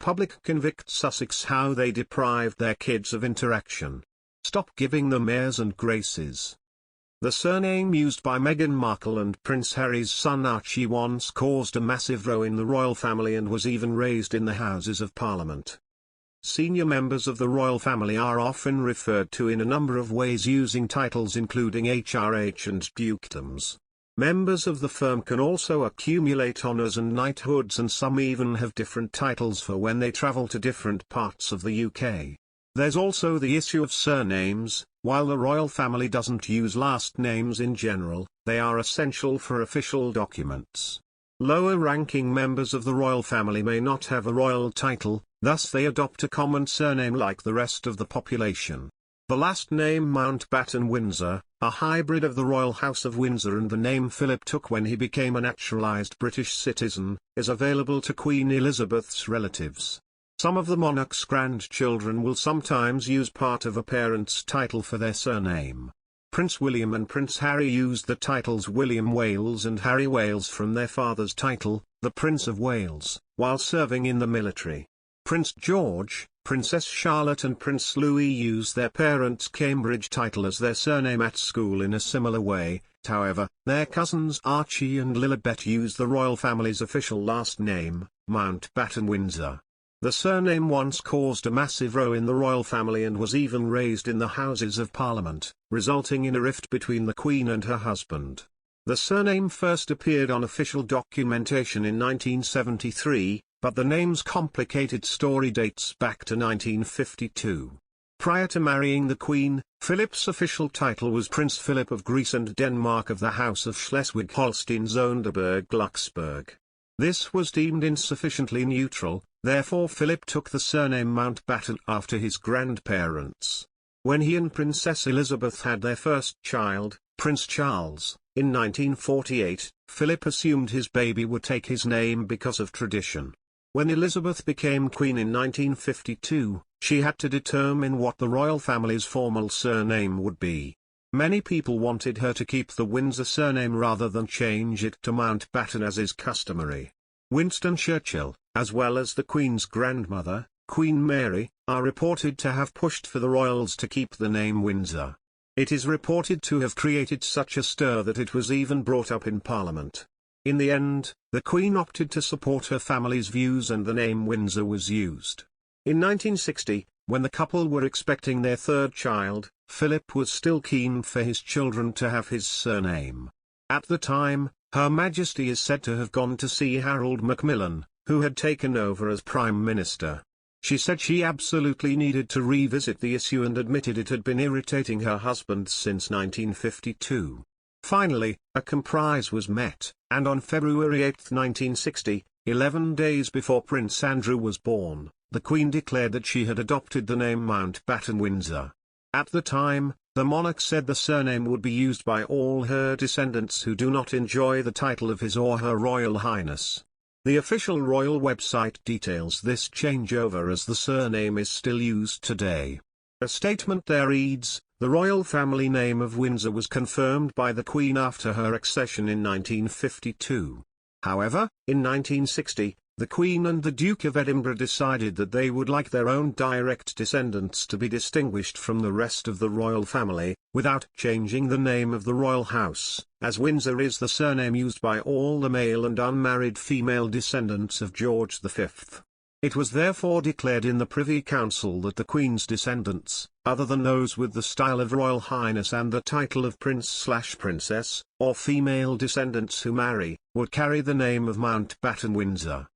public Convict Sussex how they deprived their kids of interaction. Stop giving them airs and graces. The surname used by Meghan Markle and Prince Harry's son Archie once caused a massive row in the royal family and was even raised in the Houses of Parliament. Senior members of the royal family are often referred to in a number of ways using titles including HRH and dukedoms. Members of the firm can also accumulate honours and knighthoods, and some even have different titles for when they travel to different parts of the UK. There's also the issue of surnames. While the royal family doesn't use last names in general, they are essential for official documents. Lower-ranking members of the royal family may not have a royal title, thus they adopt a common surname like the rest of the population. The last name Mountbatten Windsor, a hybrid of the royal house of Windsor and the name Philip took when he became a naturalised British citizen, is available to Queen Elizabeth's relatives. Some of the monarch's grandchildren will sometimes use part of a parent's title for their surname. Prince William and Prince Harry used the titles William Wales and Harry Wales from their father's title, the Prince of Wales, while serving in the military. Prince George, Princess Charlotte and Prince Louis used their parents' Cambridge title as their surname at school in a similar way. However, their cousins Archie and Lilibet used the royal family's official last name, Mountbatten Windsor. The surname once caused a massive row in the royal family and was even raised in the Houses of Parliament, resulting in a rift between the Queen and her husband. The surname first appeared on official documentation in 1973, but the name's complicated story dates back to 1952. Prior to marrying the Queen, Philip's official title was Prince Philip of Greece and Denmark of the House of Schleswig-Holstein-Sonderburg-Glucksburg. This was deemed insufficiently neutral, therefore Philip took the surname Mountbatten after his grandparents. When he and Princess Elizabeth had their first child, Prince Charles, in 1948, Philip assumed his baby would take his name because of tradition. When Elizabeth became queen in 1952, she had to determine what the royal family's formal surname would be. Many people wanted her to keep the Windsor surname rather than change it to Mountbatten as is customary. Winston Churchill, as well as the Queen's grandmother, Queen Mary, are reported to have pushed for the royals to keep the name Windsor. It is reported to have created such a stir that it was even brought up in Parliament. In the end, the Queen opted to support her family's views and the name Windsor was used. In 1960, when the couple were expecting their third child, Philip was still keen for his children to have his surname. At the time, Her Majesty is said to have gone to see Harold Macmillan, who had taken over as Prime Minister. She said she absolutely needed to revisit the issue and admitted it had been irritating her husband since 1952. Finally, a compromise was met, and on February 8, 1960, 11 days before Prince Andrew was born, the Queen declared that she had adopted the name Mountbatten Windsor. At the time, the monarch said the surname would be used by all her descendants who do not enjoy the title of His or Her Royal Highness. The official royal website details this changeover as the surname is still used today. A statement there reads, "The royal family name of Windsor was confirmed by the Queen after her accession in 1952. However, in 1960, the Queen and the Duke of Edinburgh decided that they would like their own direct descendants to be distinguished from the rest of the royal family, without changing the name of the royal house, as Windsor is the surname used by all the male and unmarried female descendants of George V. It was therefore declared in the Privy Council that the Queen's descendants, other than those with the style of Royal Highness and the title of Prince/Princess, or female descendants who marry, would carry the name of Mountbatten Windsor.